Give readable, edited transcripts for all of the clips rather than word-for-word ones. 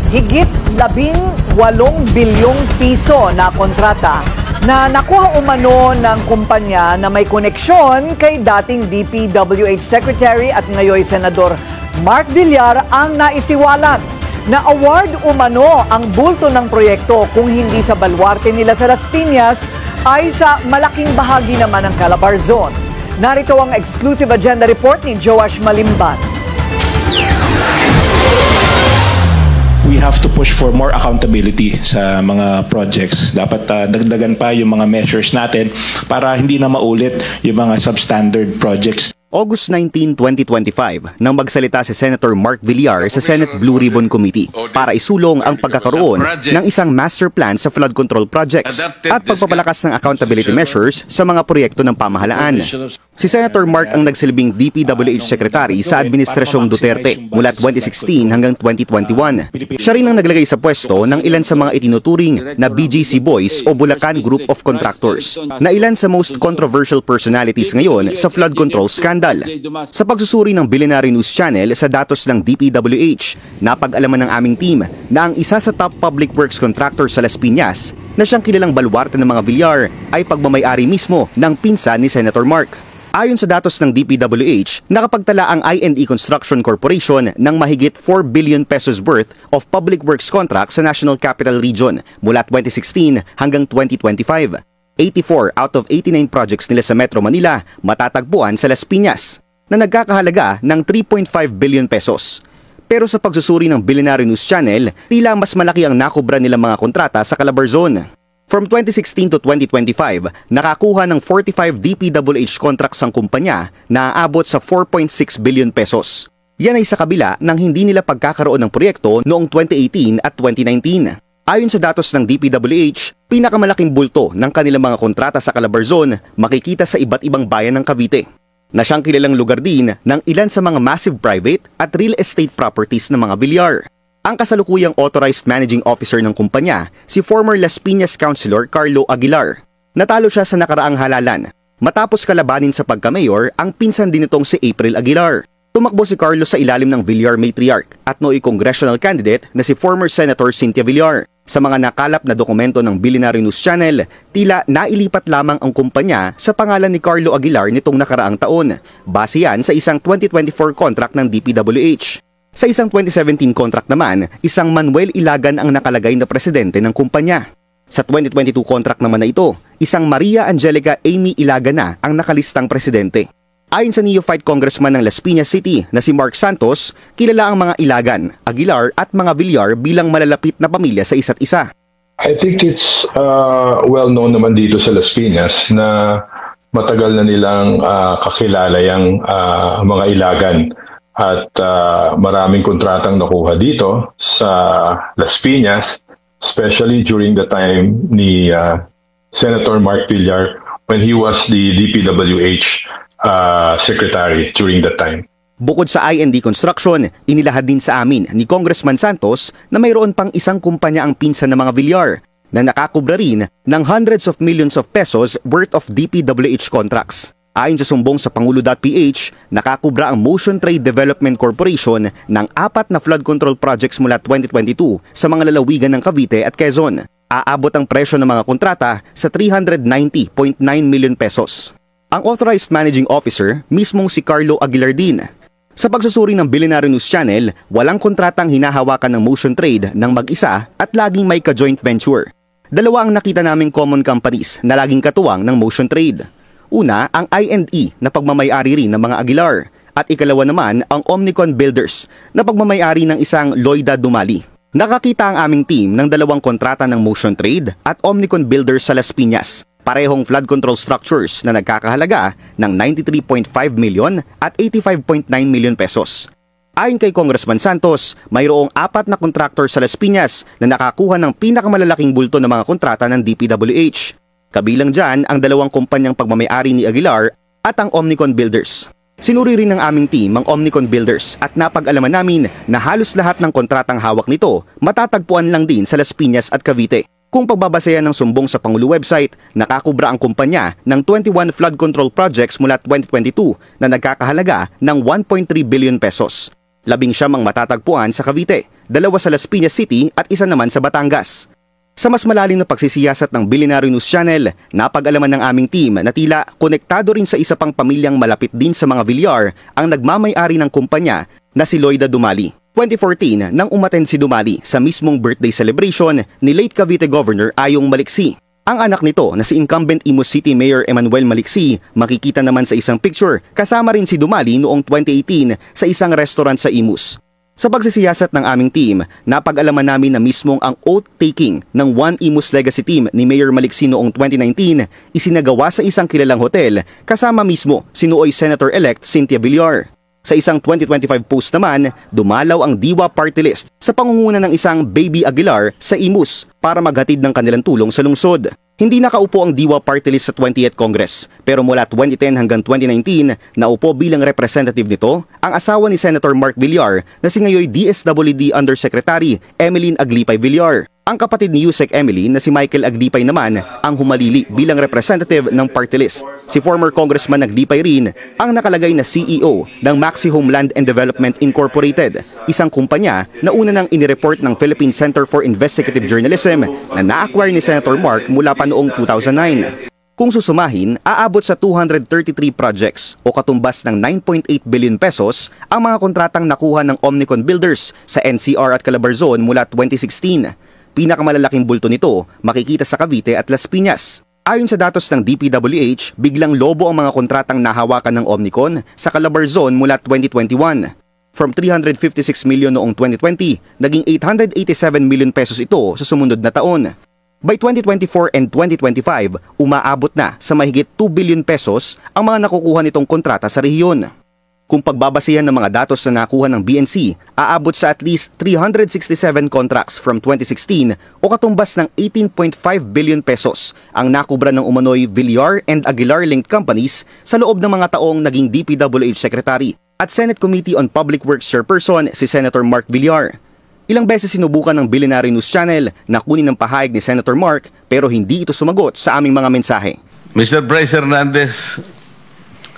Higit 18 bilyong piso na kontrata na nakuha umano ng kumpanya na may koneksyon kay dating DPWH Secretary at ngayon Senador Mark Villar ang naisiwalat. Na-award umano ang bulto ng proyekto kung hindi sa baluarte nila sa Las Piñas ay sa malaking bahagi naman ng Calabarzon. Narito ang exclusive agenda report ni Joash Malimban. We have to push for more accountability sa mga projects. Dapat dagdagan pa yung mga measures natin para hindi na maulit yung mga substandard projects. August 19, 2025, nang magsalita si Senator Mark Villar sa Senate Blue Ribbon Committee para isulong ang pagkakaroon ng isang master plan sa flood control projects at pagpapalakas ng accountability measures sa mga proyekto ng pamahalaan. Si Senator Mark ang nagsilbing DPWH Secretary sa Administrasyong Duterte mula 2016 hanggang 2021. Siya rin ang naglagay sa pwesto ng ilan sa mga itinuturing na BGC Boys o Bulacan Group of Contractors na ilan sa most controversial personalities ngayon sa flood control scandal. Sa pagsusuri ng Billionaire News Channel sa datos ng DPWH, napag-alaman ng aming team na ang isa sa top public works contractor sa Las Piñas na siyang kilalang baluarte ng mga Villar ay pagmamay-ari mismo ng pinsan ni Senator Mark. Ayon sa datos ng DPWH, nakapagtala ang I&E Construction Corporation ng mahigit 4 billion pesos worth of public works contracts sa National Capital Region mula 2016 hanggang 2025. 84 out of 89 projects nila sa Metro Manila matatagpuan sa Las Piñas na nagkakahalaga ng 3.5 billion pesos. Pero sa pagsusuri ng Billionaire News Channel, tila mas malaki ang nakubra nilang mga kontrata sa Calabarzon. From 2016 to 2025, nakakuha ng 45 DPWH contracts ang kumpanya na aabot sa 4.6 billion pesos. Yan ay sa kabila ng hindi nila pagkakaroon ng proyekto noong 2018 at 2019. Ayon sa datos ng DPWH, pinakamalaking bulto ng kanilang mga kontrata sa Calabarzon makikita sa iba't ibang bayan ng Cavite, na siyang kilalang lugar din ng ilan sa mga massive private at real estate properties ng mga Villar. Ang kasalukuyang authorized managing officer ng kumpanya, si former Las Piñas Councilor Carlo Aguilar. Natalo siya sa nakaraang halalan matapos kalabanin sa pagka-mayor ang pinsan din nitong si April Aguilar. Tumakbo si Carlo sa ilalim ng Villar Matriarch at nooy congressional candidate na si former Senator Cynthia Villar. Sa mga nakalap na dokumento ng Billionaire News Channel, tila nailipat lamang ang kumpanya sa pangalan ni Carlo Aguilar nitong nakaraang taon. Base yan sa isang 2024 contract ng DPWH. Sa isang 2017 contract naman, isang Manuel Ilagan ang nakalagay na presidente ng kumpanya. Sa 2022 contract naman na ito, isang Maria Angelica Amy Ilagan na ang nakalistang presidente. Ayon sa neophyte congressman ng Las Piñas City na si Mark Santos, kilala ang mga Ilagan, Aguilar at mga Villar bilang malalapit na pamilya sa isa't isa. I think it's well known naman dito sa Las Piñas na matagal na nilang kakilala yung mga Ilagan at maraming kontratang nakuha dito sa Las Piñas, especially during the time ni Senator Mark Villar when he was the DPWH secretary during that time. Bukod sa I&D Construction, inilahad din sa amin ni Congressman Santos na mayroon pang isang kumpanya ang pinsan ng mga Villar na nakakubra rin ng hundreds of millions of pesos worth of DPWH contracts. Ayon sa sumbong sa Pangulo.ph, nakakubra ang Motion Trade Development Corporation ng 4 na flood control projects mula 2022 sa mga lalawigan ng Cavite at Quezon. Aabot ang presyo ng mga kontrata sa 390.9 million pesos. Ang authorized managing officer, mismong si Carlo Aguilar din. Sa pagsusuri ng Billionaire News Channel, walang kontratang hinahawakan ng Motion Trade ng mag-isa at laging may ka-joint venture. Dalawa ang nakita naming common companies na laging katuwang ng Motion Trade. Una, ang I&E na pagmamay-ari rin ng mga Aguilar at ikalawa naman ang Omnicon Builders na pagmamay-ari ng isang Loida Dumali. Nakakita ang aming team ng dalawang kontrata ng Motion Trade at Omnicon Builders sa Las Piñas. Parehong flood control structures na nagkakahalaga ng 93.5 million at 85.9 million pesos. Ayon kay Congressman Santos, mayroong 4 na contractor sa Las Piñas na nakakuha ng pinakamalalaking bulto ng mga kontrata ng DPWH. Kabilang dyan ang dalawang kumpanyang pagmamay-ari ni Aguilar at ang Omnicon Builders. Sinuri rin ng aming team ang Omnicon Builders at napag-alaman namin na halos lahat ng kontratang hawak nito matatagpuan lang din sa Las Piñas at Cavite. Kung pagbabasehan ng sumbong sa Pangulo website, nakakubra ang kumpanya ng 21 flood control projects mula 2022 na nagkakahalaga ng 1.3 billion pesos. 19 ang matatagpuan sa Cavite, 2 sa Las Piñas City at 1 naman sa Batangas. Sa mas malalim na pagsisiyasat ng Billionaire News Channel, napag-alaman ng aming team na tila konektado rin sa isa pang pamilyang malapit din sa mga Villar ang nagmamay-ari ng kumpanya na si Loida Dumali. 2014 nang umattend si Dumali sa mismong birthday celebration ni late Cavite Governor Ayong Maliksi. Ang anak nito na si incumbent Imus City Mayor Emmanuel Maliksi makikita naman sa isang picture kasama rin si Dumali noong 2018 sa isang restaurant sa Imus. Sa pagsisiyasat ng aming team, napag-alaman namin na mismong ang oath-taking ng One Imus Legacy Team ni Mayor Maliksi noong 2019 isinagawa sa isang kilalang hotel kasama mismo si nooy Senator-elect Cynthia Villar. Sa isang 2025 post naman, dumalaw ang Diwa Party List sa pangunguna ng isang Baby Aguilar sa Imus para maghatid ng kanilang tulong sa lungsod. Hindi nakaupo ang Diwa Party List sa 20th Congress, pero mula 2010 hanggang 2019, naupo bilang representative nito ang asawa ni Senator Mark Villar na si ngayoy DSWD Undersecretary Emeline Aglipay Villar. Ang kapatid ni Yusek Emily na si Michael Aglipay naman ang humalili bilang representative ng party list. Si former Congressman Aglipay rin ang nakalagay na CEO ng Maxi Homeland and Development Incorporated, isang kumpanya na una nang inireport ng Philippine Center for Investigative Journalism na na-acquire ni Senator Mark mula pa noong 2009. Kung susumahin, aabot sa 233 projects o katumbas ng 9.8 billion pesos ang mga kontratang nakuha ng Omnicon Builders sa NCR at Calabarzon mula 2016. Pinakamalalaking bulto nito makikita sa Cavite at Las Piñas. Ayon sa datos ng DPWH, biglang lobo ang mga kontratang nahawakan ng Omnicon sa Calabarzon mula 2021. From 356 million noong 2020, naging 887 million pesos ito sa sumunod na taon. By 2024 and 2025, umaabot na sa mahigit 2 billion pesos ang mga nakukuha nitong kontrata sa rehiyon. Kung pagbabasihan ng mga datos na nakuha ng BNC, aabot sa at least 367 contracts from 2016 o katumbas ng 18.5 billion pesos ang nakubra ng umano'y Villar and Aguilar-linked companies sa loob ng mga taong naging DPWH Secretary at Senate Committee on Public Works Chairperson si Senator Mark Villar. Ilang beses sinubukan ng Billionaire News Channel na kunin ng pahayag ni Senator Mark pero hindi ito sumagot sa aming mga mensahe. Mr. Bryce Hernandez,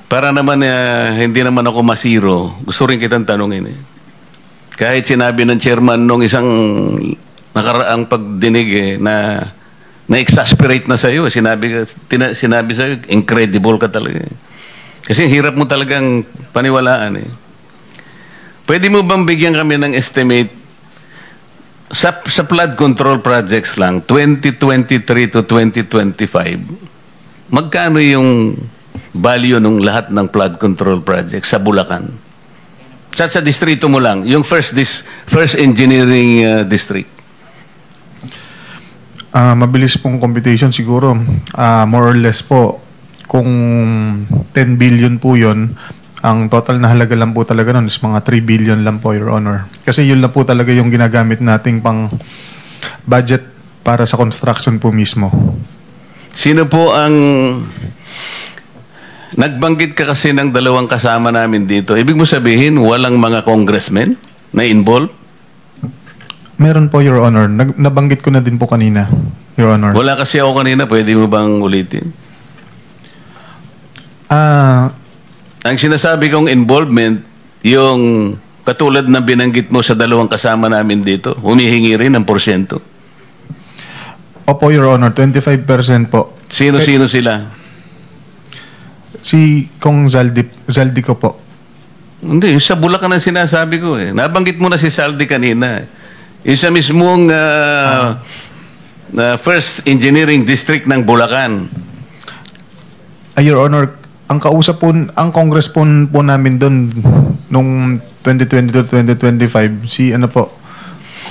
para naman hindi naman ako masiro, gusto rin kitang tanungin. Kahit sinabi ng chairman nung isang nakaraang pagdinig na na-exasperate na sa'yo, sinabi sa'yo, incredible ka talaga. Kasi hirap mo talagang paniwalaan. Pwede mo bang bigyan kami ng estimate sa flood control projects lang, 2023 to 2025, magkano yung value ng lahat ng flood control project sa Bulacan? Sa distrito mo lang, yung first engineering district. Mabilis pong computation siguro. More or less po, kung 10 billion po yun, ang total na halaga lang po talaga nun is mga 3 billion lang po, Your Honor. Kasi yun lang po talaga yung ginagamit nating pang budget para sa construction po mismo. Sino po ang nagbanggit ka kasi ng dalawang kasama namin dito? Ibig mo sabihin, walang mga congressmen na involved? Meron po, Your Honor. Nabanggit ko na din po kanina, Your Honor. Wala kasi ako kanina. Pwede mo bang ulitin? Ang sinasabi kong involvement, yung katulad na binanggit mo sa dalawang kasama namin dito, humihingi rin ng porsyento. Opo, Your Honor. 25% po. Sino-sino sila? Si Kong Zaldi ko po. Hindi, sa Bulacan ang sinasabi ko eh. Nabanggit mo na si Zaldi kanina. Isa mismong first engineering district ng Bulacan. Your Honor, ang kausap po, ang Congress po namin doon nung 2020 to 2025, si ano po,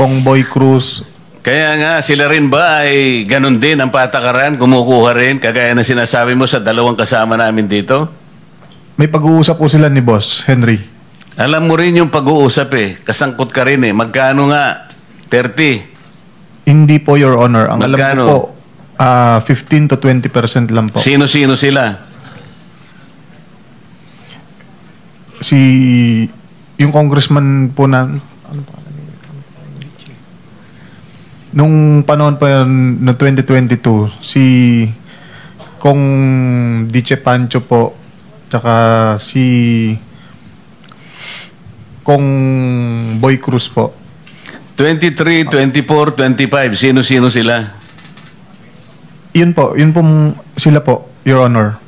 Kong Boy Cruz. Kaya nga, sila rin ba ay ganun din ang patakaran, kumukuha rin, kagaya na sinasabi mo sa dalawang kasama namin dito? May pag-uusap po sila ni Boss Henry. Alam mo rin yung pag-uusap eh. Kasangkot ka rin eh. Magkano nga? 30? Hindi po, Your Honor. Ang magkano? Alam ko po, 15 to 20% lang po. Sino-sino sila? Yung congressman po na... Nung panahon pa yun, no 2022, si Kong Diche Pancho po, tsaka si Kung Boy Cruz po. 23, 24, 25. Sino-sino sila? Yun po sila po, Your Honor.